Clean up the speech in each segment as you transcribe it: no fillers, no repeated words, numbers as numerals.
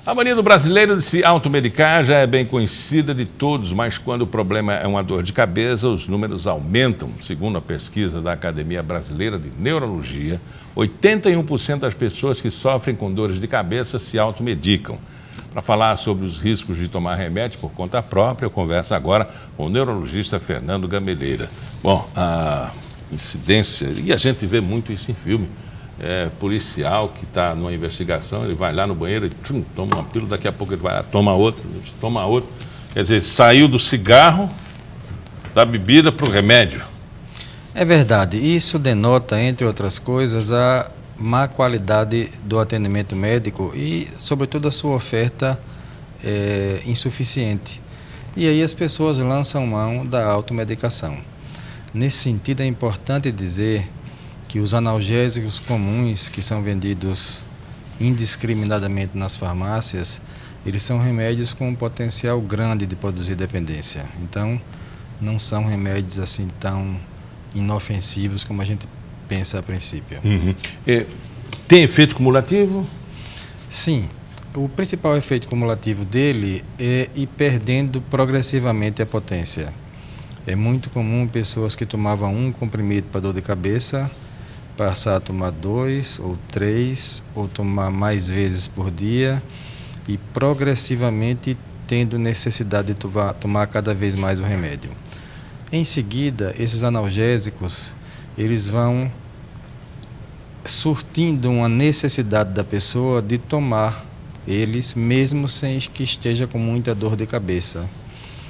A mania do brasileiro de se automedicar já é bem conhecida de todos, mas quando o problema é uma dor de cabeça, os números aumentam. Segundo a pesquisa da Academia Brasileira de Neurologia, 81% das pessoas que sofrem com dores de cabeça se automedicam. Para falar sobre os riscos de tomar remédio por conta própria, eu converso agora com o neurologista Fernando Gameleira. Bom, a incidência, e a gente vê muito isso em filme, policial que está numa investigação, ele vai lá no banheiro e toma uma pílula, daqui a pouco ele vai lá, toma outra. Quer dizer, saiu do cigarro, da bebida para o remédio. É verdade. Isso denota, entre outras coisas, a má qualidade do atendimento médico e, sobretudo, a sua oferta insuficiente. E aí as pessoas lançam mão da automedicação. Nesse sentido, é importante dizer que os analgésicos comuns que são vendidos indiscriminadamente nas farmácias, eles são remédios com um potencial grande de produzir dependência. Então, não são remédios assim tão inofensivos como a gente pensa a princípio. Tem efeito cumulativo? Sim. O principal efeito cumulativo dele é ir perdendo progressivamente a potência. É muito comum pessoas que tomavam um comprimido para dor de cabeça passar a tomar 2 ou 3, ou tomar mais vezes por dia e progressivamente tendo necessidade de tomar cada vez mais o remédio. Em seguida, esses analgésicos, eles vão surtindo uma necessidade da pessoa de tomar eles, mesmo sem que esteja com muita dor de cabeça.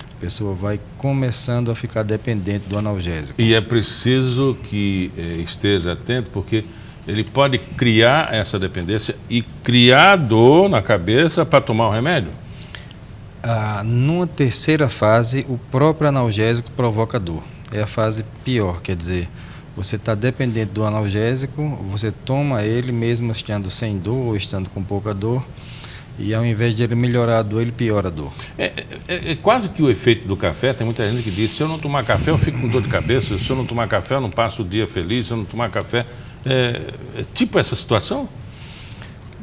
A pessoa vai começando a ficar dependente do analgésico. E é preciso que esteja atento, porque ele pode criar essa dependência e criar dor na cabeça para tomar o remédio? Numa terceira fase, o próprio analgésico provoca dor. É a fase pior, quer dizer, você está dependente do analgésico, você toma ele mesmo estando sem dor ou estando com pouca dor, e ao invés de ele melhorar a dor, ele piora a dor. É quase que o efeito do café. Tem muita gente que diz, se eu não tomar café eu fico com dor de cabeça, se eu não tomar café eu não passo o dia feliz, se eu não tomar café... É tipo essa situação?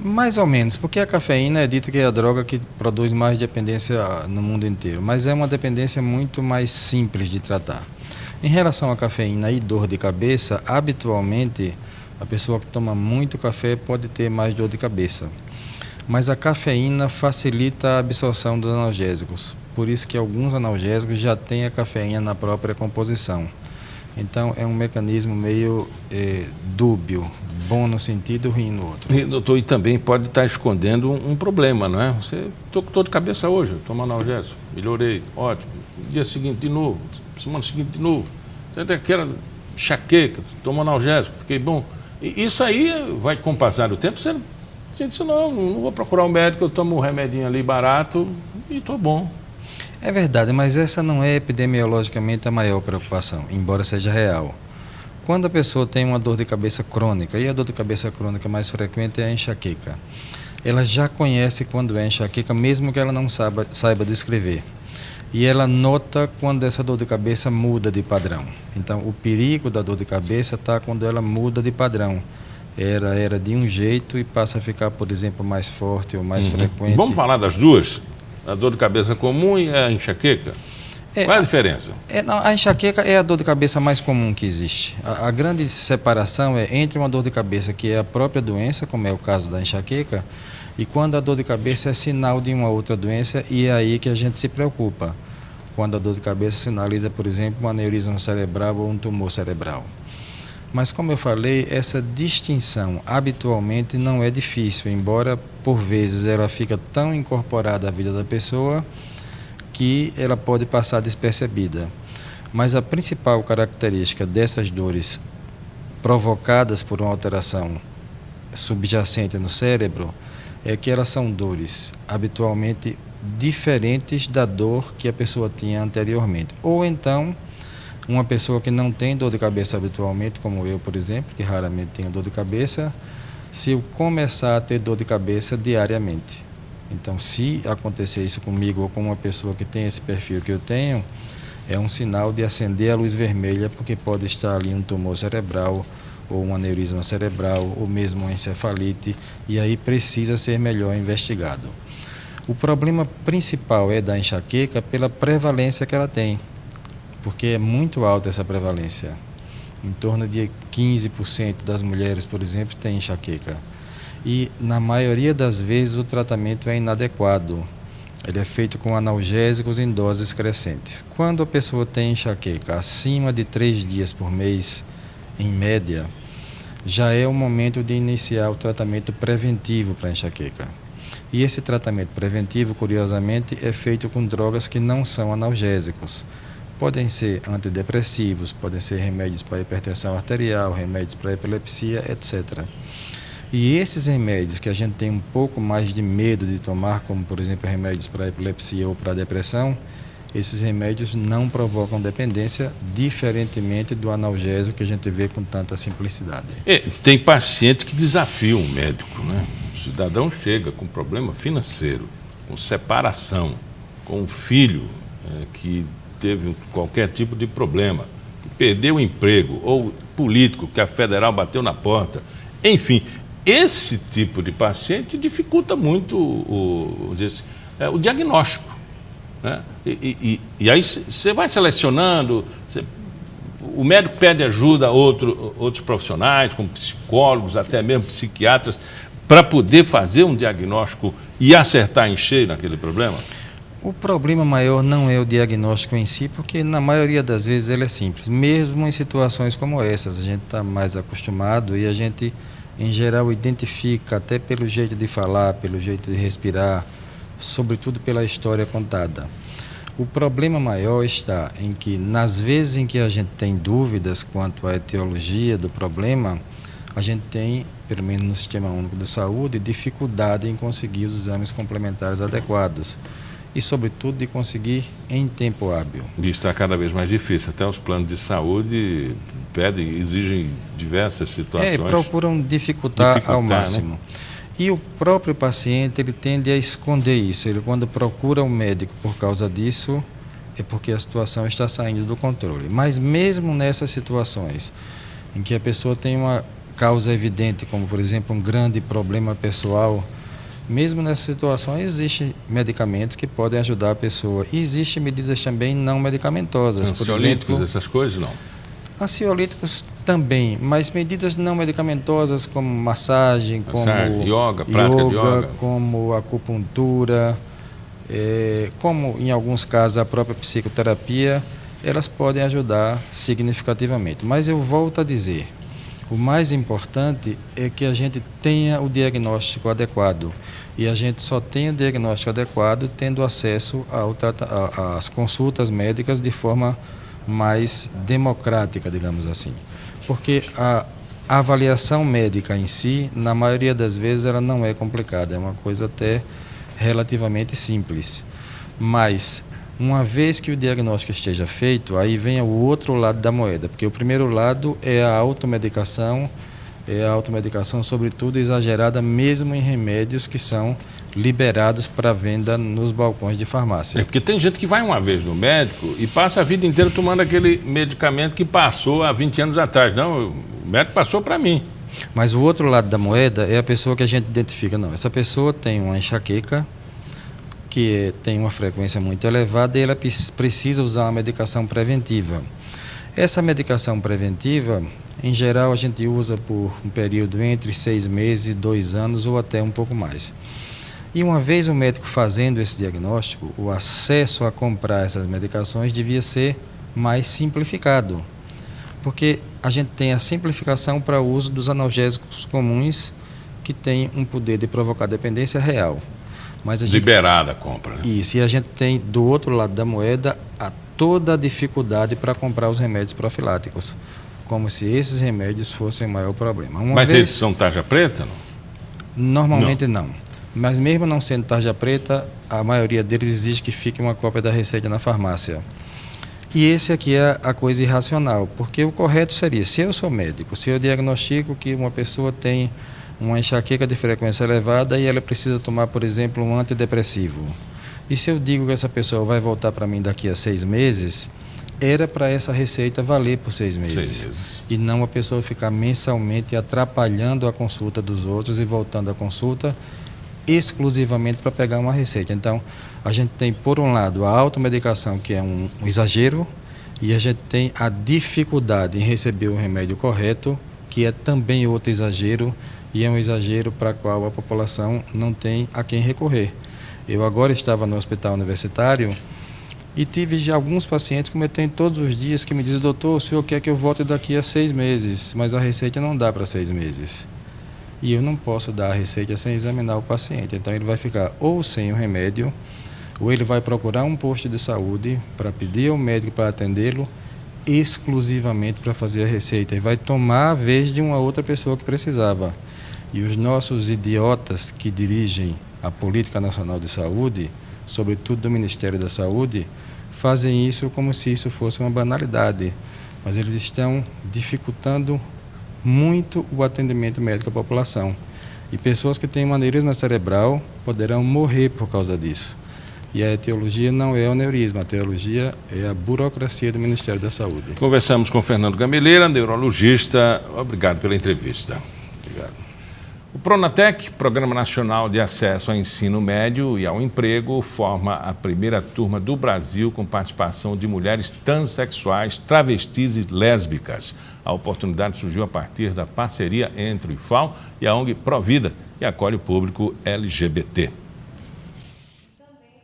Mais ou menos, porque a cafeína é dito que é a droga que produz mais dependência no mundo inteiro, mas é uma dependência muito mais simples de tratar. Em relação à cafeína e dor de cabeça, habitualmente a pessoa que toma muito café pode ter mais dor de cabeça. Mas a cafeína facilita a absorção dos analgésicos, por isso que alguns analgésicos já têm a cafeína na própria composição. Então é um mecanismo meio dúbio, bom no sentido, ruim no outro. E, doutor, e também pode estar escondendo um problema, não é? Você, estou com dor de cabeça hoje, tomo analgésico, melhorei, ótimo. Dia seguinte de novo, semana seguinte de novo. Você tem aquela enxaqueca, toma analgésico, fiquei bom. E isso aí vai, com o passar do tempo, você... A gente disse, não vou procurar um médico, eu tomo um remedinho ali barato e estou bom. É verdade, mas essa não é epidemiologicamente a maior preocupação, embora seja real. Quando a pessoa tem uma dor de cabeça crônica, e a dor de cabeça crônica mais frequente é a enxaqueca, ela já conhece quando é enxaqueca, mesmo que ela não saiba descrever. E ela nota quando essa dor de cabeça muda de padrão. Então, o perigo da dor de cabeça está quando ela muda de padrão. Era de um jeito e passa a ficar, por exemplo, mais forte ou mais frequente. Vamos falar das duas? A dor de cabeça comum e a enxaqueca? Qual é a diferença? A enxaqueca é a dor de cabeça mais comum que existe. A grande separação é entre uma dor de cabeça que é a própria doença, como é o caso da enxaqueca, e quando a dor de cabeça é sinal de uma outra doença, e é aí que a gente se preocupa. Quando a dor de cabeça sinaliza, por exemplo, um aneurisma cerebral ou um tumor cerebral. Mas, como eu falei, essa distinção habitualmente não é difícil, embora por vezes ela fica tão incorporada à vida da pessoa que ela pode passar despercebida. Mas a principal característica dessas dores provocadas por uma alteração subjacente no cérebro é que elas são dores habitualmente diferentes da dor que a pessoa tinha anteriormente. Ou então, uma pessoa que não tem dor de cabeça habitualmente, como eu, por exemplo, que raramente tenho dor de cabeça, se eu começar a ter dor de cabeça diariamente. Então, se acontecer isso comigo ou com uma pessoa que tem esse perfil que eu tenho, é um sinal de acender a luz vermelha, porque pode estar ali um tumor cerebral, ou um aneurisma cerebral, ou mesmo uma encefalite, e aí precisa ser melhor investigado. O problema principal da enxaqueca pela prevalência que ela tem, porque é muito alta essa prevalência. Em torno de 15% das mulheres, por exemplo, têm enxaqueca. E, na maioria das vezes, o tratamento é inadequado. Ele é feito com analgésicos em doses crescentes. Quando a pessoa tem enxaqueca acima de 3 dias por mês, em média, já é o momento de iniciar o tratamento preventivo para a enxaqueca. E esse tratamento preventivo, curiosamente, é feito com drogas que não são analgésicos. Podem ser antidepressivos, podem ser remédios para hipertensão arterial, remédios para epilepsia, etc. E esses remédios que a gente tem um pouco mais de medo de tomar, como por exemplo remédios para epilepsia ou para depressão, esses remédios não provocam dependência, diferentemente do analgésico que a gente vê com tanta simplicidade. Tem paciente que desafia o médico, né? O cidadão chega com problema financeiro, com separação, com um filho que teve qualquer tipo de problema, que perdeu o emprego, ou político, que a federal bateu na porta, enfim. Esse tipo de paciente dificulta muito o diagnóstico, né? E aí você vai selecionando, o médico pede ajuda a outros profissionais, como psicólogos, até mesmo psiquiatras, para poder fazer um diagnóstico e acertar em cheio naquele problema? O problema maior não é o diagnóstico em si, porque na maioria das vezes ele é simples. Mesmo em situações como essas, a gente está mais acostumado e a gente, em geral, identifica até pelo jeito de falar, pelo jeito de respirar, sobretudo pela história contada. O problema maior está em que, nas vezes em que a gente tem dúvidas quanto à etiologia do problema, a gente tem, pelo menos no Sistema Único de Saúde, dificuldade em conseguir os exames complementares adequados e, sobretudo, de conseguir em tempo hábil. Isso está cada vez mais difícil. Até os planos de saúde exigem diversas situações. Procuram dificultar ao máximo. Né? E o próprio paciente, ele tende a esconder isso. Ele, quando procura um médico por causa disso, é porque a situação está saindo do controle. Mas mesmo nessas situações em que a pessoa tem uma causa evidente, como, por exemplo, um grande problema pessoal, mesmo nessas situações, existem medicamentos que podem ajudar a pessoa. E existem medidas também não medicamentosas. Ansiolíticos, essas coisas, não? Ansiolíticos também, mas medidas não medicamentosas como massagem, como yoga, prática de yoga, como acupuntura, como em alguns casos a própria psicoterapia, elas podem ajudar significativamente. Mas eu volto a dizer, o mais importante é que a gente tenha o diagnóstico adequado. E a gente só tem o diagnóstico adequado tendo acesso às consultas médicas de forma mais democrática, digamos assim. Porque a avaliação médica em si, na maioria das vezes, ela não é complicada, é uma coisa até relativamente simples. Mas, uma vez que o diagnóstico esteja feito, aí vem o outro lado da moeda, porque o primeiro lado é a automedicação, sobretudo exagerada mesmo em remédios que são liberados para venda nos balcões de farmácia. Porque tem gente que vai uma vez no médico e passa a vida inteira tomando aquele medicamento que passou há 20 anos atrás. Não, o médico passou para mim. Mas o outro lado da moeda é a pessoa que a gente identifica. Não, essa pessoa tem uma enxaqueca que tem uma frequência muito elevada e ela precisa usar uma medicação preventiva. Essa medicação preventiva, em geral, a gente usa por um período entre 6 meses e 2 anos ou até um pouco mais. E uma vez o médico fazendo esse diagnóstico, o acesso a comprar essas medicações devia ser mais simplificado, porque a gente tem a simplificação para o uso dos analgésicos comuns que têm um poder de provocar dependência real. Mas liberada a compra. Né? Isso, e a gente tem do outro lado da moeda toda a dificuldade para comprar os remédios profiláticos, como se esses remédios fossem o maior problema. Mas eles são tarja preta? Não? Normalmente não. Mas mesmo não sendo tarja preta, a maioria deles exige que fique uma cópia da receita na farmácia. E esse aqui é a coisa irracional, porque o correto seria, se eu sou médico, se eu diagnostico que uma pessoa tem uma enxaqueca de frequência elevada e ela precisa tomar, por exemplo, um antidepressivo, e se eu digo que essa pessoa vai voltar para mim daqui a 6 meses, era para essa receita valer por 6 meses. 6 meses. E não a pessoa ficar mensalmente atrapalhando a consulta dos outros e voltando à consulta, exclusivamente para pegar uma receita. Então, a gente tem, por um lado, a automedicação, que é um exagero, e a gente tem a dificuldade em receber o remédio correto, que é também outro exagero, e é um exagero para o qual a população não tem a quem recorrer. Eu agora estava no hospital universitário e tive já alguns pacientes, como eu tenho todos os dias, que me dizem: doutor, o senhor quer que eu volte daqui a 6 meses, mas a receita não dá para 6 meses. E eu não posso dar a receita sem examinar o paciente. Então ele vai ficar ou sem o remédio, ou ele vai procurar um posto de saúde para pedir ao médico para atendê-lo exclusivamente para fazer a receita. E vai tomar a vez de uma outra pessoa que precisava. E os nossos idiotas que dirigem a Política Nacional de Saúde, sobretudo do Ministério da Saúde, fazem isso como se isso fosse uma banalidade. Mas eles estão dificultando muito o atendimento médico à população. E pessoas que têm um aneurisma cerebral poderão morrer por causa disso. E a etiologia não é o aneurisma, a etiologia é a burocracia do Ministério da Saúde. Conversamos com Fernando Gameleira, neurologista. Obrigado pela entrevista. Obrigado. O Pronatec, Programa Nacional de Acesso ao Ensino Médio e ao Emprego, forma a primeira turma do Brasil com participação de mulheres transexuais, travestis e lésbicas. A oportunidade surgiu a partir da parceria entre o IFAL e a ONG Provida, que acolhe o público LGBT.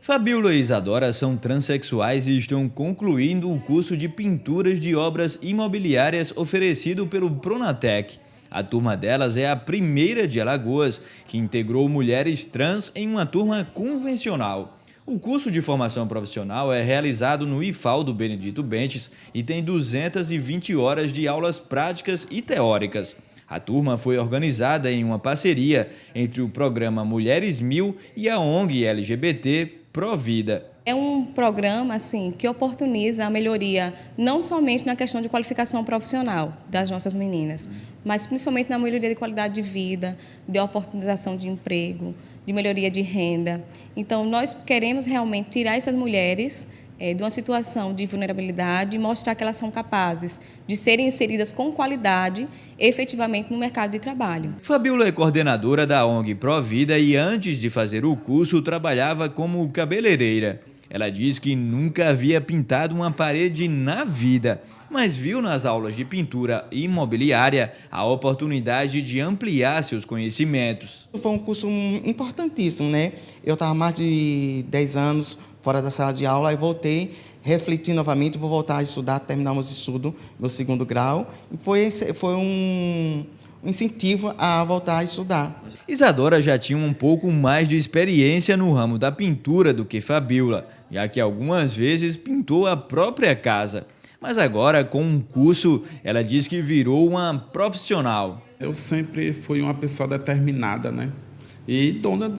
Fabíola e Isadora são transexuais e estão concluindo o curso de pinturas de obras imobiliárias oferecido pelo Pronatec. A turma delas é a primeira de Alagoas, que integrou mulheres trans em uma turma convencional. O curso de formação profissional é realizado no IFAL do Benedito Bentes e tem 220 horas de aulas práticas e teóricas. A turma foi organizada em uma parceria entre o programa Mulheres 1000 e a ONG LGBT Provida. É um programa que oportuniza a melhoria não somente na questão de qualificação profissional das nossas meninas, mas principalmente na melhoria de qualidade de vida, de oportunização de emprego, de melhoria de renda. Então, nós queremos realmente tirar essas mulheres de uma situação de vulnerabilidade e mostrar que elas são capazes de serem inseridas com qualidade efetivamente no mercado de trabalho. Fabíola é coordenadora da ONG Provida e antes de fazer o curso trabalhava como cabeleireira. Ela diz que nunca havia pintado uma parede na vida, mas viu nas aulas de pintura imobiliária a oportunidade de ampliar seus conhecimentos. Foi um curso importantíssimo, né? Eu estava mais de 10 anos fora da sala de aula e voltei, refleti novamente, vou voltar a estudar, terminar meus estudos, meu 2º grau. E foi um incentivo a voltar a estudar. Isadora já tinha um pouco mais de experiência no ramo da pintura do que Fabíola, já que algumas vezes pintou a própria casa. Mas agora, com um curso, ela diz que virou uma profissional. Eu sempre fui uma pessoa determinada, né? E dona